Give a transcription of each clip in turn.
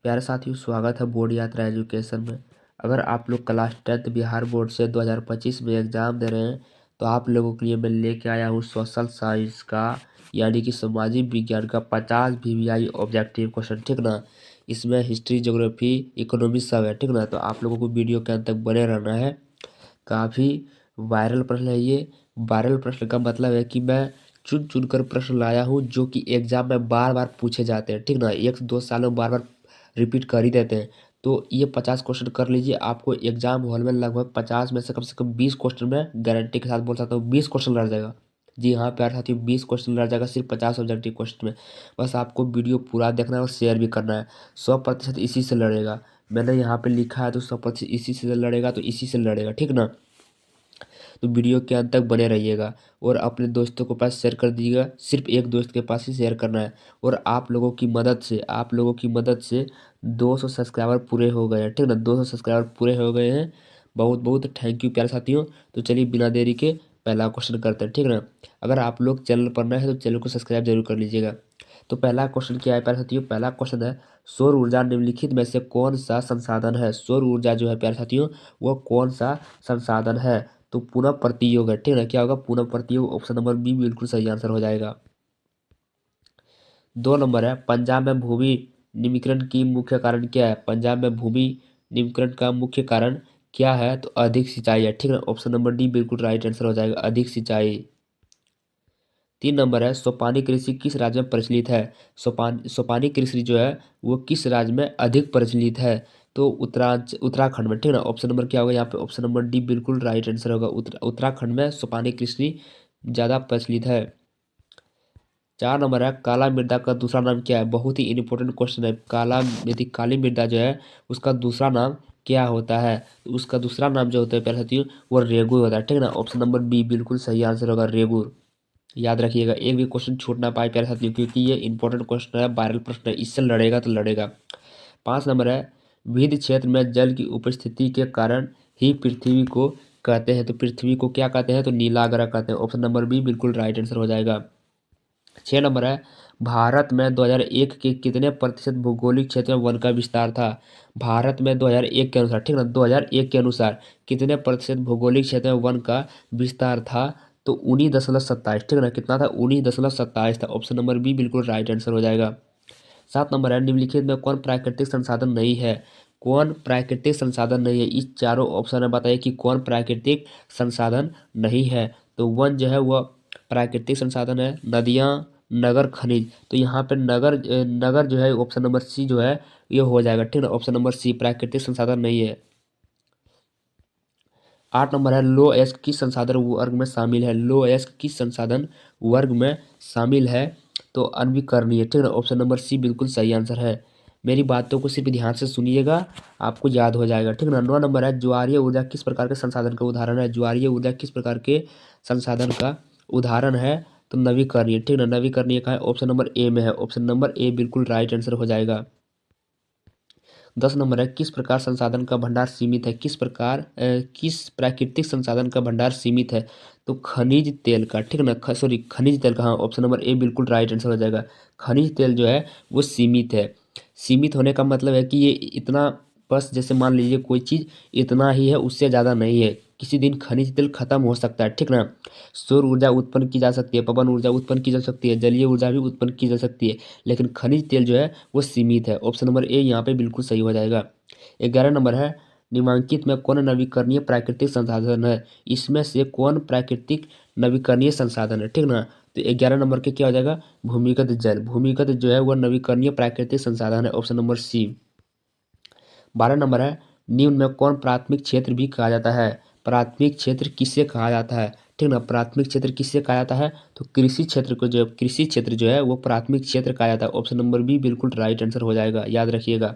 प्यारे साथियों, स्वागत है बोर्ड यात्रा एजुकेशन में। अगर आप लोग क्लास 10th बिहार बोर्ड से 2025 में एग्ज़ाम दे रहे हैं तो आप लोगों के लिए मैं लेके आया हूँ सोशल साइंस का यानी कि सामाजिक विज्ञान का 50 VVI ऑब्जेक्टिव क्वेश्चन, ठीक ना। इसमें हिस्ट्री, ज्योग्राफी, इकोनॉमी सब है, ठीक ना। तो आप लोगों को वीडियो के अंत तक बने रहना है। काफ़ी वायरल प्रश्न है ये। वायरल प्रश्न का मतलब है कि मैं चुन चुन कर प्रश्न लाया हूँ जो कि एग्जाम में बार बार पूछे जाते हैं, ठीक ना। 1 से 2 साल में बार बार रिपीट कर ही देते हैं। तो ये 50 क्वेश्चन कर लीजिए। आपको एग्जाम हॉल में लगभग 50 में से कम 20 क्वेश्चन में गारंटी के साथ बोल सकता हूँ 20 क्वेश्चन लड़ जाएगा। जी हाँ प्यारे साथियों, 20 क्वेश्चन लड़ जाएगा सिर्फ 50 ऑब्जेक्टिव क्वेश्चन में। बस आपको वीडियो पूरा देखना है और शेयर भी करना है। 100% इसी से लड़ेगा। मैंने यहाँ पे लिखा है तो 100% इसी से लड़ेगा, तो इसी से लड़ेगा, ठीक ना। तो वीडियो के अंत तक बने रहिएगा और अपने दोस्तों के पास शेयर कर दीजिएगा। सिर्फ एक दोस्त के पास ही शेयर करना है। और आप लोगों की मदद से 200 सब्सक्राइबर पूरे हो गए हैं, ठीक ना। 200 सब्सक्राइबर पूरे हो गए हैं। बहुत बहुत थैंक यू प्यारे साथियों। तो चलिए बिना देरी के पहला क्वेश्चन करते हैं, ठीक ना। अगर आप लोग चैनल पर नए हैं तो चैनल को सब्सक्राइब जरूर कर लीजिएगा। तो पहला क्वेश्चन क्या है प्यारे साथियों? पहला क्वेश्चन है, सौर ऊर्जा निम्नलिखित में से कौन सा संसाधन है? सौर ऊर्जा जो है प्यारे साथियों वो कौन सा संसाधन है? तो पुनः प्रतियोग है, ठीक है। क्या होगा? पुनः प्रतियोग। ऑप्शन नंबर बी बिल्कुल सही आंसर हो जाएगा। 2 नंबर है, पंजाब में भूमि निम्नीकरण की मुख्य कारण क्या है? पंजाब में भूमि निम्नीकरण का मुख्य कारण क्या है? तो अधिक सिंचाई है, ठीक है। ऑप्शन नंबर डी बिल्कुल राइट आंसर हो जाएगा, अधिक सिंचाई। 3 नंबर है, सोपानी कृषि किस राज्य में प्रचलित है? सोपानी कृषि जो है वो किस राज्य में अधिक प्रचलित है? तो उत्तराखंड में, ठीक है ना। ऑप्शन नंबर क्या होगा यहाँ पे? ऑप्शन नंबर डी बिल्कुल राइट आंसर होगा। उत्तराखंड में सोपानी कृषि ज़्यादा प्रचलित है। 4 नंबर है, काला मृदा का दूसरा नाम क्या है? बहुत ही इंपॉर्टेंट क्वेश्चन है। काली मृदा जो है उसका दूसरा नाम क्या होता है? तो उसका दूसरा नाम जो होता है प्यारे साथियों वो रेगुर होता है, ठीक है ना। ऑप्शन नंबर बी बिल्कुल सही आंसर होगा, रेगुर। याद रखिएगा, एक भी क्वेश्चन छूट ना पाए प्यारे साथियों, क्योंकि ये इंपॉर्टेंट क्वेश्चन है, वायरल प्रश्न है, इससे लड़ेगा तो लड़ेगा। 5 नंबर है, विविध क्षेत्र में जल की उपस्थिति के कारण ही पृथ्वी को कहते हैं। तो पृथ्वी को क्या कहते हैं? तो नीला ग्रह कहते हैं। ऑप्शन नंबर बी बिल्कुल राइट आंसर हो जाएगा। 6 नंबर है, भारत में 2001 के कितने प्रतिशत भौगोलिक क्षेत्र में वन का विस्तार था? भारत में 2001 के अनुसार, ठीक है ना, 2001 के अनुसार कितने प्रतिशत भौगोलिक क्षेत्र में वन का विस्तार था? तो 19.27, ठीक है ना। कितना था? 19.27 था। ऑप्शन नंबर बी बिल्कुल राइट आंसर हो जाएगा। 7 नंबर है, निम्नलिखित में कौन प्राकृतिक संसाधन नहीं है? कौन प्राकृतिक संसाधन नहीं है? इस चारों ऑप्शन में बताइए कि कौन प्राकृतिक संसाधन नहीं है। तो वन जो है वह प्राकृतिक संसाधन है, नदियाँ, नगर, खनिज। तो यहाँ पे नगर जो है ऑप्शन नंबर सी जो है ये हो जाएगा, ठीक है ना। ऑप्शन नंबर सी प्राकृतिक संसाधन नहीं है। 8 नंबर है, लो एस्क किस संसाधन वर्ग में शामिल है? लो एस्क किस संसाधन वर्ग में शामिल है? तो अनविकरणीय, ठीक है ना। ऑप्शन नंबर सी बिल्कुल सही आंसर है। मेरी बातों को सिर्फ ध्यान से सुनिएगा, आपको याद हो जाएगा, ठीक है ना। 9 नंबर है, ज्वारीय ऊर्जा किस प्रकार के संसाधन का उदाहरण है? ज्वारीय ऊर्जा किस प्रकार के संसाधन का उदाहरण है? तो नवीकरणीय, ठीक है ना। नवीकरणीय का है, ऑप्शन नंबर ए में है। ऑप्शन नंबर ए बिल्कुल राइट आंसर हो जाएगा। 10 नंबर है, किस प्रकार संसाधन का भंडार सीमित है? किस प्राकृतिक संसाधन का भंडार सीमित है? तो खनिज तेल का, ठीक है ना। सॉरी, खनिज तेल का, हाँ। ऑप्शन नंबर ए बिल्कुल राइट आंसर हो जाएगा। खनिज तेल जो है वो सीमित है। सीमित होने का मतलब है कि ये इतना, बस जैसे मान लीजिए कोई चीज़ इतना ही है, उससे ज़्यादा नहीं है। किसी दिन खनिज तेल खत्म हो सकता है, ठीक ना। सौर ऊर्जा उत्पन्न की जा सकती है, पवन ऊर्जा उत्पन्न की जा सकती है, जलीय ऊर्जा भी उत्पन्न की जा सकती है, लेकिन खनिज तेल जो है वो सीमित है। ऑप्शन नंबर ए यहाँ पे बिल्कुल सही हो जाएगा। 11 नंबर है, निम्नलिखित में कौन नवीकरणीय प्राकृतिक संसाधन है? इसमें से कौन प्राकृतिक नवीकरणीय संसाधन है, ठीक ना। तो 11 नंबर के क्या हो जाएगा? भूमिगत जल। भूमिगत जो है वह नवीकरणीय प्राकृतिक संसाधन है। ऑप्शन नंबर सी। 12 नंबर है, निम्न में कौन प्राथमिक क्षेत्र भी कहा जाता है? प्राथमिक क्षेत्र किसे कहा जाता है, ठीक ना। प्राथमिक क्षेत्र किसे कहा जाता है? तो कृषि क्षेत्र जो है वो प्राथमिक क्षेत्र कहा जाता है। ऑप्शन नंबर बी बिल्कुल राइट आंसर हो जाएगा, याद रखिएगा।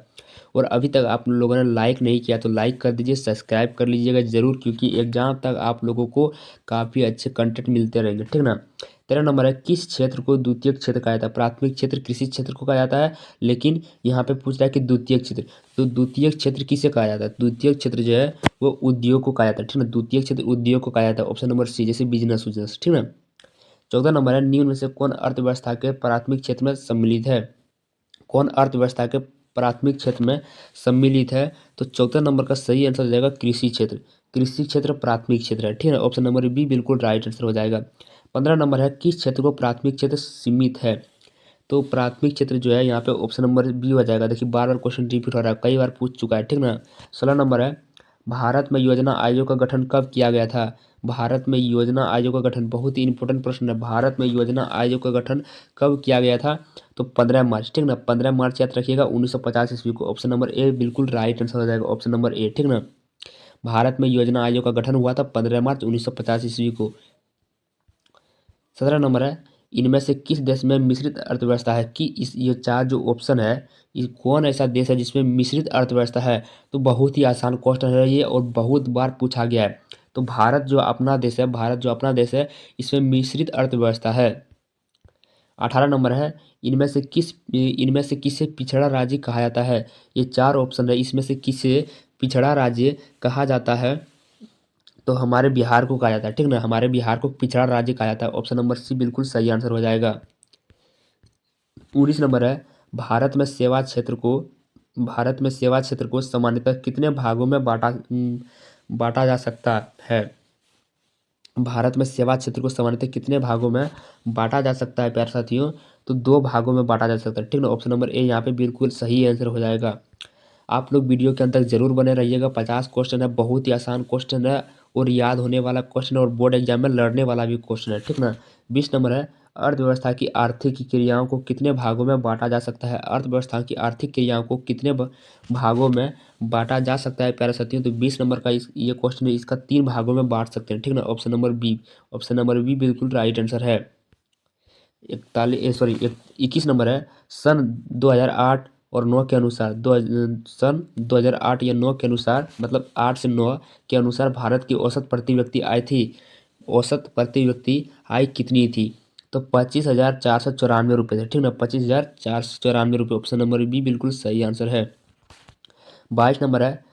और अभी तक आप लोगों ने लाइक नहीं किया तो लाइक कर दीजिए, सब्सक्राइब कर लीजिएगा ज़रूर, क्योंकि एग्जाम तक आप लोगों को काफ़ी अच्छे कंटेंट मिलते रहेंगे, ठीक ना। 13 नंबर है, किस क्षेत्र को द्वितीयक क्षेत्र कहा जाता है? प्राथमिक क्षेत्र कृषि क्षेत्र को कहा जाता है, लेकिन यहाँ पे पूछ रहा है कि द्वितीयक क्षेत्र। तो द्वितीयक क्षेत्र किसे कहा जाता है? द्वितीयक क्षेत्र जो है वो उद्योग को कहा जाता है, ठीक ना। द्वितीयक क्षेत्र उद्योग को कहा जाता है। ऑप्शन नंबर सी, जैसे बिजनेस उजनेस, ठीक ना। 14 नंबर है, निम्न में से कौन अर्थव्यवस्था के प्राथमिक क्षेत्र में सम्मिलित है? कौन अर्थव्यवस्था के प्राथमिक क्षेत्र में सम्मिलित है। तो चौथे नंबर का सही आंसर हो जाएगा कृषि क्षेत्र। कृषि क्षेत्र प्राथमिक क्षेत्र है, ठीक है। ऑप्शन नंबर बी बिल्कुल राइट आंसर हो जाएगा। 15 नंबर है, किस क्षेत्र को प्राथमिक क्षेत्र सीमित है? तो प्राथमिक क्षेत्र जो है यहाँ पे ऑप्शन नंबर बी हो जाएगा। देखिए बार बार क्वेश्चन रिपीट हो रहा है, कई बार पूछ चुका है, ठीक ना। 16 नंबर है, भारत में योजना आयोग का गठन कब किया गया था? भारत में योजना आयोग का गठन, बहुत ही इंपॉर्टेंट प्रश्न है, भारत में योजना आयोग का गठन कब किया गया था? तो 15 मार्च, ठीक ना, 15 मार्च याद रखिएगा 1950 ईस्वी को। ऑप्शन नंबर ए बिल्कुल राइट आंसर हो जाएगा, ऑप्शन नंबर ए, ठीक ना। भारत में योजना आयोग का गठन हुआ था 15 मार्च 1950 ईस्वी को। 17 नंबर है, इनमें से किस देश में मिश्रित अर्थव्यवस्था है? कि इस ये चार जो ऑप्शन है, ये कौन ऐसा देश है जिसमें मिश्रित अर्थव्यवस्था है? तो बहुत ही आसान क्वेश्चन है ये और बहुत बार पूछा गया है। तो भारत जो अपना देश है, भारत जो अपना देश है, इसमें मिश्रित अर्थव्यवस्था है। 18 नंबर है, इनमें से किसे पिछड़ा राज्य कहा जाता है? ये चार ऑप्शन है, इसमें से किसे पिछड़ा राज्य कहा जाता है? तो हमारे बिहार को कहा जाता है, ठीक ना, हमारे बिहार को पिछड़ा राज्य कहा जाता है। ऑप्शन नंबर सी बिल्कुल सही आंसर हो जाएगा। 19 नंबर है, भारत में सेवा क्षेत्र को सामान्यतः कितने भागों में बांटा जा सकता है? भारत में सेवा क्षेत्र को सामान्यतः कितने भागों में बांटा जा सकता है प्यारे साथियों? तो 2 भागों में बांटा जा सकता है, ठीक ना। ऑप्शन नंबर ए यहाँ पे बिल्कुल सही आंसर हो जाएगा। आप लोग वीडियो के अंत तक जरूर बने रहिएगा। 50 क्वेश्चन है, बहुत ही आसान क्वेश्चन है और याद होने वाला क्वेश्चन है और बोर्ड एग्जाम में लड़ने वाला भी क्वेश्चन है, ठीक ना। 20 नंबर है, अर्थव्यवस्था की आर्थिक क्रियाओं को कितने भागों में बांटा जा सकता है? अर्थव्यवस्था की आर्थिक क्रियाओं को कितने भागों में बांटा जा सकता है प्यारे साथियों? तो 20 नंबर का ये क्वेश्चन है, इसका 3 भागों में बांट सकते हैं, ठीक ना। Option number B, option number B बिल्कुल राइट आंसर है। 21 नंबर है, सन 2008 और 9 के अनुसार सन 2008 या 9 के अनुसार, मतलब 8 से 9 के अनुसार भारत की औसत प्रति व्यक्ति आय थी, औसत प्रति व्यक्ति आय कितनी थी? तो 25,494 रुपये थे, ठीक ना, 25,494 रुपये। ऑप्शन नंबर बी बिल्कुल सही आंसर है। 22 नंबर है,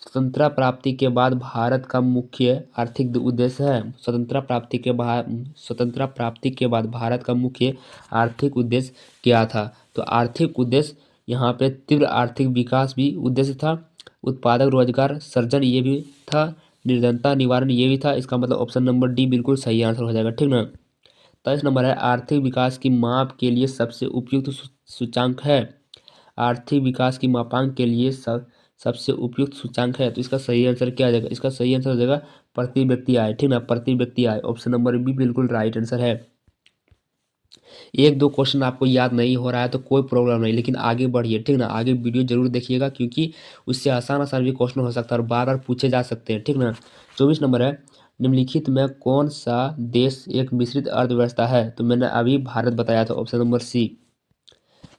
स्वतंत्रता प्राप्ति के बाद भारत का मुख्य आर्थिक उद्देश्य है। स्वतंत्रता प्राप्ति के बाद भारत का मुख्य आर्थिक उद्देश्य क्या था? तो आर्थिक उद्देश्य यहाँ पे तीव्र आर्थिक विकास भी उद्देश्य था, उत्पादक रोजगार सृजन ये भी था, निर्धनता निवारण ये भी था। इसका मतलब ऑप्शन नंबर डी बिल्कुल सही आंसर हो जाएगा, ठीक ना। 23 नंबर है, आर्थिक विकास की माप के लिए सबसे उपयुक्त सूचांक है। आर्थिक विकास की मापांक के लिए सबसे उपयुक्त सूचांक है। तो इसका सही आंसर क्या आ जाएगा? इसका सही आंसर हो जाएगा प्रति व्यक्ति आय, ठीक ना, प्रति व्यक्ति आय। ऑप्शन नंबर बी बिल्कुल राइट आंसर है। 1-2 क्वेश्चन आपको याद नहीं हो रहा है तो कोई प्रॉब्लम नहीं, लेकिन आगे बढ़िए, ठीक ना, आगे वीडियो जरूर देखिएगा क्योंकि उससे आसान आसान भी क्वेश्चन हो सकता है और बार बार पूछे जा सकते हैं, ठीक ना। 24 नंबर है, निम्नलिखित में कौन सा देश एक मिश्रित अर्थव्यवस्था है? तो मैंने अभी भारत बताया था, ऑप्शन नंबर सी।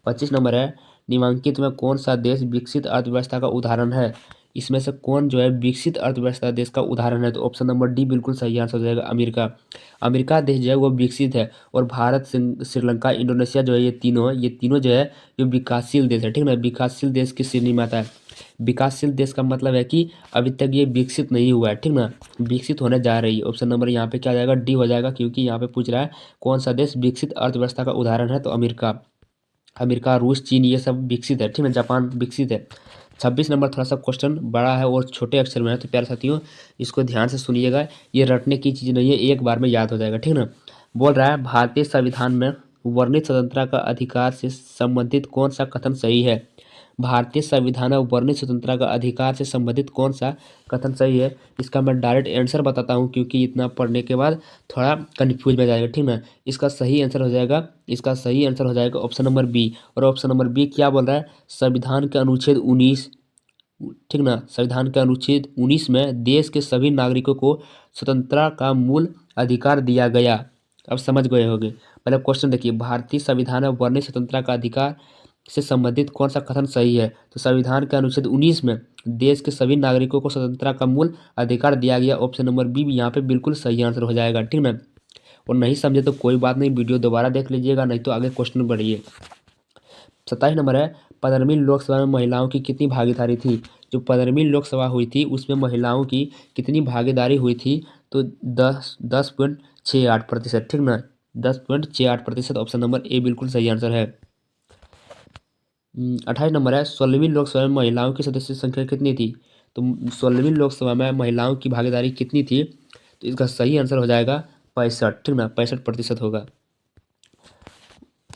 25 नंबर है, निम्नलिखित में कौन सा देश विकसित अर्थव्यवस्था का उदाहरण है? इसमें से कौन जो है विकसित अर्थव्यवस्था देश का उदाहरण है? तो ऑप्शन नंबर डी बिल्कुल सही आंसर हो जाएगा, अमेरिका। अमेरिका देश जो है वो विकसित है और भारत, श्रीलंका, इंडोनेशिया जो है ये तीनों जो है ये विकासशील देश है, ठीक ना, विकासशील देश की श्रेणी में आता है। विकासशील देश का मतलब है कि अभी तक ये विकसित नहीं हुआ है, ठीक ना, विकसित होने जा रही है। ऑप्शन नंबर यहाँ पे क्या हो जाएगा? डी हो जाएगा, क्योंकि यहाँ पे पूछ रहा है कौन सा देश विकसित अर्थव्यवस्था का उदाहरण है, तो अमेरिका। अमेरिका, रूस, चीन ये सब विकसित है, ठीक है, जापान विकसित है। 26 नंबर थोड़ा सा क्वेश्चन बड़ा है और छोटे अक्षर में है, तो प्यारे साथियों इसको ध्यान से सुनिएगा, ये रटने की चीज़ नहीं है, एक बार में याद हो जाएगा, ठीक ना। बोल रहा है, भारतीय संविधान में वर्णित स्वतंत्रता का अधिकार से संबंधित कौन सा कथन सही है? भारतीय संविधान में वर्णित स्वतंत्रता का अधिकार से संबंधित कौन सा कथन सही है? इसका मैं डायरेक्ट आंसर बताता हूँ क्योंकि इतना पढ़ने के बाद थोड़ा कन्फ्यूज में जाएगा, ठीक ना। इसका सही आंसर हो जाएगा ऑप्शन नंबर बी। और ऑप्शन नंबर बी क्या बोल रहा है? संविधान के अनुच्छेद 19, ठीक ना, संविधान के अनुच्छेद 19 में देश के सभी नागरिकों को स्वतंत्रता का मूल अधिकार दिया गया। अब समझ गए होंगे। पहले क्वेश्चन देखिए, भारतीय संविधान में वर्णित स्वतंत्रता का अधिकार से संबंधित कौन सा कथन सही है? तो संविधान के अनुच्छेद 19 में देश के सभी नागरिकों को स्वतंत्रता का मूल अधिकार दिया गया। ऑप्शन नंबर बी यहाँ पे बिल्कुल सही आंसर हो जाएगा, ठीक ना। और नहीं समझे तो कोई बात नहीं, वीडियो दोबारा देख लीजिएगा, नहीं तो आगे क्वेश्चन बढ़िए। 27 नंबर है, 15वीं लोकसभा में महिलाओं की कितनी भागीदारी थी? जो 15वीं लोकसभा हुई थी उसमें महिलाओं की कितनी भागीदारी हुई थी? तो 10.68%, ठीक ना, 10.68%। ऑप्शन नंबर ए बिल्कुल सही आंसर है। 28 नंबर है, 16वीं लोकसभा में महिलाओं की सदस्य संख्या कितनी थी? तो 16वीं लोकसभा में महिलाओं की भागीदारी कितनी थी? तो इसका सही आंसर हो जाएगा 65, ठीक ना, 65% होगा।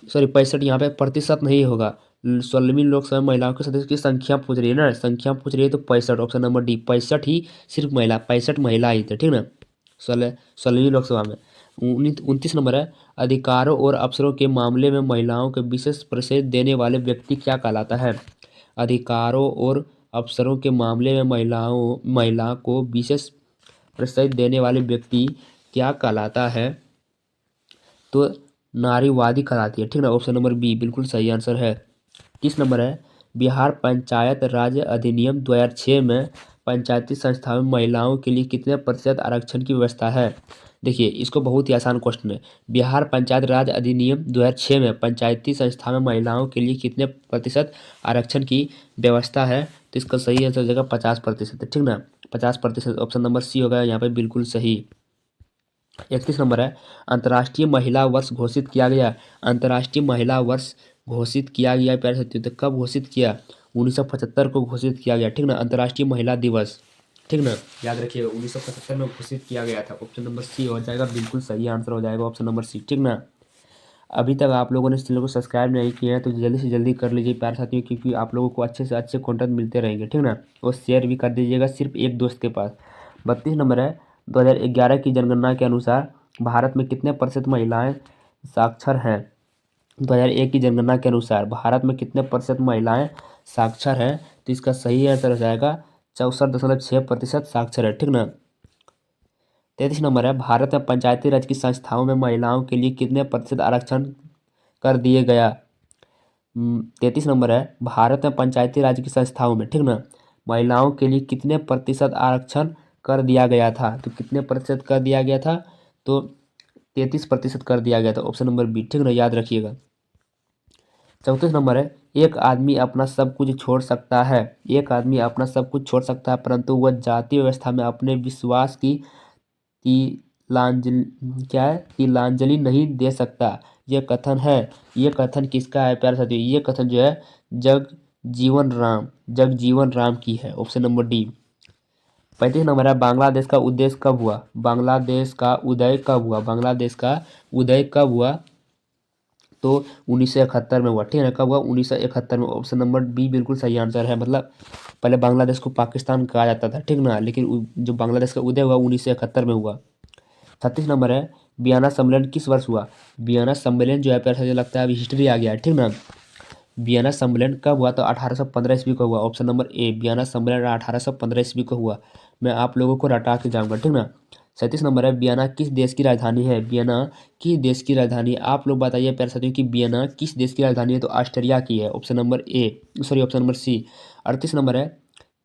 सॉरी 65 यहाँ पे प्रतिशत नहीं होगा। 16वीं लोकसभा में महिलाओं के सदस्य की संख्या पूछ रही है ना, संख्या पूछ रही है तो 65, ऑप्शन नंबर डी 65 ही, सिर्फ महिला 65 महिला ही थे, ठीक ना। 16वीं लोकसभा में। 29 नंबर है, अधिकारों और अवसरों के मामले में महिलाओं के विशेष परिचय देने वाले व्यक्ति क्या कहलाता है? अधिकारों और अवसरों के मामले में महिला को विशेष परिचय देने वाले व्यक्ति क्या कहलाता है? तो नारीवादी कहलाती है, ठीक ना, ऑप्शन नंबर बी बिल्कुल सही आंसर है। 30 नंबर है, बिहार पंचायत राज अधिनियम 2006 में पंचायती संस्थाओं में महिलाओं के लिए कितने प्रतिशत आरक्षण की व्यवस्था है? देखिए इसको बहुत ही आसान क्वेश्चन है। बिहार पंचायत राज अधिनियम 2006 में पंचायती संस्था में महिलाओं के लिए कितने प्रतिशत आरक्षण की व्यवस्था है? तो इसका सही आंसर हो जाएगा 50%, ठीक ना, 50%, ऑप्शन नंबर सी होगा यहाँ पे बिल्कुल सही। 31 नंबर है, अंतर्राष्ट्रीय महिला वर्ष घोषित किया गया। अंतर्राष्ट्रीय महिला वर्ष घोषित किया गया प्यारे साथियों, तो कब घोषित किया? 1975 को घोषित किया गया, ठीक ना, अंतर्राष्ट्रीय महिला दिवस, ठीक ना, याद रखिएगा 1975 में घोषित किया गया था। ऑप्शन नंबर सी हो जाएगा बिल्कुल सही आंसर हो जाएगा, ऑप्शन नंबर सी, ठीक ना। अभी तक आप लोगों ने इस चैनल को सब्सक्राइब नहीं किया है तो जल्दी से जल्दी कर लीजिए प्यारे साथियों, क्योंकि आप लोगों को अच्छे से अच्छे कंटेंट मिलते रहेंगे, ठीक ना, और शेयर भी कर दीजिएगा सिर्फ एक दोस्त के पास। 32 नंबर है, 2011 की जनगणना के अनुसार भारत में कितने प्रतिशत महिलाएं साक्षर हैं? 2001 की जनगणना के अनुसार भारत में कितने प्रतिशत महिलाएं साक्षर हैं? तो इसका सही आंसर हो जाएगा 64.6% साक्षर है, ठीक ना। 33 नंबर है, भारत में पंचायती राज की संस्थाओं में महिलाओं के लिए कितने प्रतिशत आरक्षण कर दिए गया? 33 नंबर है, भारत में पंचायती राज की संस्थाओं में, ठीक ना, महिलाओं के लिए कितने प्रतिशत आरक्षण कर दिया गया था? तो कितने प्रतिशत कर दिया गया था? तो 33% कर दिया गया था, ऑप्शन नंबर बी, ठीक ना, याद रखिएगा। 34 नंबर है, एक आदमी अपना सब कुछ छोड़ सकता है, एक आदमी अपना सब कुछ छोड़ सकता है परंतु वह जाति व्यवस्था में अपने विश्वास की तिलांजलि क्या है, तिलांजलि नहीं दे सकता। ये कथन है, ये कथन किसका है प्यारे साथियों? ये कथन जो है जगजीवन राम की है, ऑप्शन नंबर डी। 35 नंबर है, बांग्लादेश का उद्देश्य कब हुआ? बांग्लादेश का उदय कब हुआ? बांग्लादेश का उदय कब हुआ? तो 1971 में हुआ, ठीक है, कब हुआ? 1971 में, ऑप्शन नंबर बी बिल्कुल सही आंसर है। मतलब पहले बांग्लादेश को पाकिस्तान कहा जाता था, ठीक ना, लेकिन जो बांग्लादेश का उदय हुआ 1971 में हुआ। 36 नंबर है, वियना सम्मेलन किस वर्ष हुआ? वियना सम्मेलन जो है पैसा जो लगता है अभी हिस्ट्री आ गया है, ठीक ना। वियना सम्मेलन कब हुआ? तो 1815 ईस्वी को हुआ, ऑप्शन नंबर ए वियना सम्मेलन 1815 ईस्वी को हुआ। मैं आप लोगों को रटा के जाऊंगा, ठीक ना। 37 नंबर है, वियना किस देश की राजधानी है? वियना किस देश की राजधानी है? आप लोग बताइए प्यारे साथियों कि वियना किस देश की राजधानी है? तो ऑस्ट्रिया की है, option number A, sorry option number C. 38 नंबर है,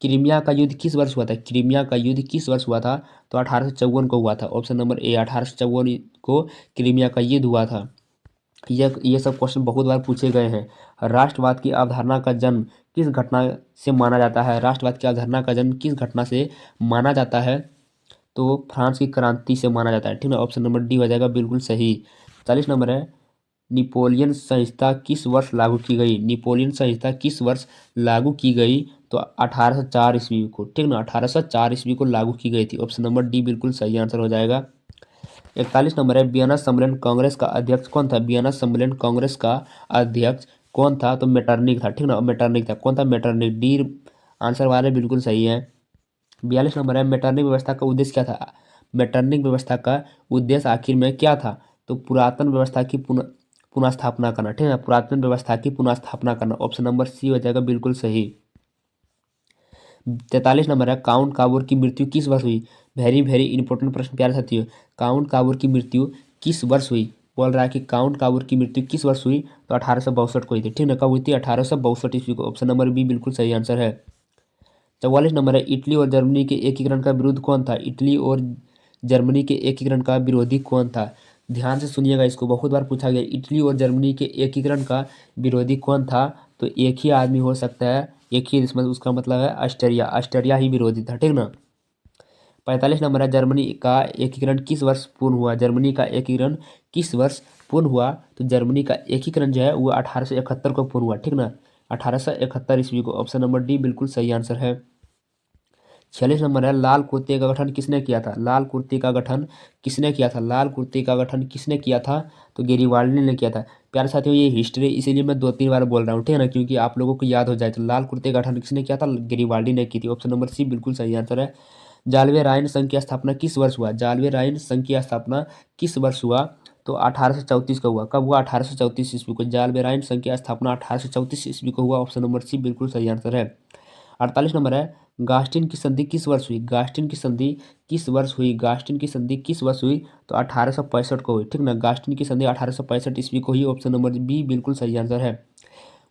क्रीमिया का युद्ध किस वर्ष हुआ था? क्रीमिया का युद्ध किस वर्ष हुआ था? तो 1854 को हुआ था, ऑप्शन नंबर ए 1854 को क्रीमिया का युद्ध हुआ था। ये सब क्वेश्चन बहुत बार पूछे गए हैं। राष्ट्रवाद की अवधारणा का जन्म किस घटना से माना जाता है? राष्ट्रवाद की अवधारणा का जन्म किस घटना से माना जाता है? तो फ्रांस की क्रांति से माना जाता है, ठीक है, ऑप्शन नंबर डी हो जाएगा बिल्कुल सही। 40 नंबर है, नेपोलियन संहिता किस वर्ष लागू की गई? नेपोलियन संहिता किस वर्ष लागू की गई? तो 1804 ईस्वी को, ठीक ना, 1804 ईस्वी को लागू की गई थी, ऑप्शन नंबर डी बिल्कुल सही आंसर हो जाएगा। 41 नंबर है, वियना सम्मेलन कांग्रेस का अध्यक्ष कौन था? वियना सम्मेलन कांग्रेस का अध्यक्ष कौन था? तो मेटरनिक था, ठीक ना, मेटरनिक था। कौन था? मेटरनिक, डी आंसर वाले बिल्कुल सही है। 42 नंबर है, मेटरनिक व्यवस्था का उद्देश्य क्या था? मेटरनिक व्यवस्था का उद्देश्य आखिर में क्या था? तो पुरातन व्यवस्था की पुनः स्थापना करना, ठीक है, पुरातन व्यवस्था की पुनः स्थापना करना, ऑप्शन नंबर सी हो जाएगा बिल्कुल सही। 43 नंबर है, काउंट काबूर की मृत्यु किस वर्ष हुई? वेरी वेरी इंपॉर्टेंट प्रश्न प्यारे साथियों। काउंट काबूर की मृत्यु किस वर्ष हुई? बोल रहा है कि काउंट काबूर की मृत्यु किस वर्ष हुई? तो 1862 को हुई थी, ठीक है, कब हुई थी? 1862 ईस्वी को, ऑप्शन नंबर बी बिल्कुल सही आंसर है। 44 नंबर है, इटली और जर्मनी के एकीकरण का विरोध कौन था? इटली और जर्मनी के एकीकरण का विरोधी कौन था? ध्यान से सुनिएगा, इसको बहुत बार पूछा गया, इटली और जर्मनी के एकीकरण का विरोधी कौन था? तो एक ही आदमी हो सकता है, एक ही, इसमें उसका मतलब है ऑस्ट्रिया, ऑस्ट्रिया ही विरोधी था, ठीक ना। 45 नंबर है, जर्मनी का एकीकरण किस वर्ष पूर्ण हुआ? जर्मनी का एकीकरण किस वर्ष पूर्ण हुआ? तो जर्मनी का एकीकरण जो है वो 1871 को पूर्ण हुआ, ठीक ना, 1871 ईस्वी को। ऑप्शन नंबर डी बिल्कुल सही आंसर है। 46 नंबर है, लाल कुर्ते का गठन किसने किया था? लाल कुर्ते का गठन किसने किया था? लाल कुर्ते का गठन किसने किया था? तो गेरिबाल्डी ने किया था। प्यारे साथियों, ये हिस्ट्री इसीलिए मैं 2-3 बार बोल रहा हूँ, ठीक है ना, क्योंकि आप लोगों को याद हो जाए। तो लाल कुर्ते का गठन किसने किया था? गेरिबाल्डी ने की थी। ऑप्शन नंबर सी बिल्कुल सही आंसर है। जालवे रायन संघ की स्थापना किस वर्ष हुआ? जालवे रायन संघ की स्थापना किस वर्ष हुआ? तो 1834 का हुआ। कब हुआ? 1834 ईस्वी को। जालवे रायन संघ की स्थापना 1834 ईस्वी को हुआ। ऑप्शन नंबर सी बिल्कुल सही आंसर है। 48 नंबर है, गास्टिन की संधि किस वर्ष हुई? गास्टिन की संधि किस वर्ष हुई? गास्टिन की संधि किस वर्ष हुई? तो 1865 को हुई, ठीक ना। गास्टिन की संधि 1865 ईस्वी को हुई। ऑप्शन नंबर बी बिल्कुल सही आंसर है।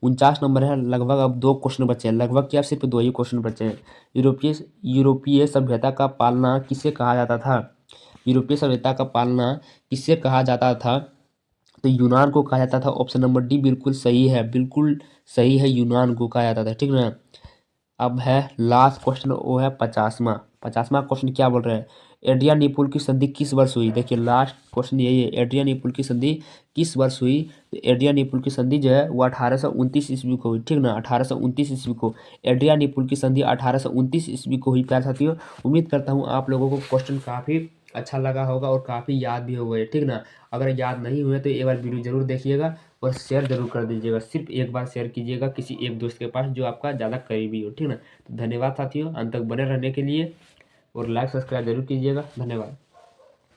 49 नंबर है, लगभग अब 2 क्वेश्चन बचे हैं, लगभग क्या सिर्फ 2 ही क्वेश्चन बचे हैं। यूरोपीय यूरोपीय सभ्यता का पालना किसे कहा जाता था? यूरोपीय सभ्यता का पालना किसे कहा जाता था? तो यूनान को कहा जाता था। ऑप्शन नंबर डी बिल्कुल सही है, बिल्कुल सही है, यूनान को कहा जाता था, ठीक ना। अब है लास्ट क्वेश्चन, वो है 50वां। 50वां क्वेश्चन क्या बोल रहे हैं? एड्रियानिपुल की संधि किस वर्ष हुई? देखिए लास्ट क्वेश्चन यही है, एड्रियानिपुल की संधि किस वर्ष हुई? तो एड्रियानिपुल की संधि जो है वो 1829 ईस्वी को हुई, ठीक ना, 1829 ईस्वी को। एड्रियानिपुल की संधि 1829 ईस्वी को हुई। प्यारे साथियों, उम्मीद करता हूँ आप लोगों को क्वेश्चन काफ़ी अच्छा लगा होगा और काफ़ी याद भी हो गए, ठीक ना। अगर याद नहीं हुए तो एक बार वीडियो जरूर देखिएगा और शेयर जरूर कर दीजिएगा। सिर्फ एक बार शेयर कीजिएगा किसी एक दोस्त के पास जो आपका ज़्यादा करीबी हो, ठीक ना। तो धन्यवाद साथियों, अंत तक बने रहने के लिए, और लाइक सब्सक्राइब जरूर कीजिएगा। धन्यवाद।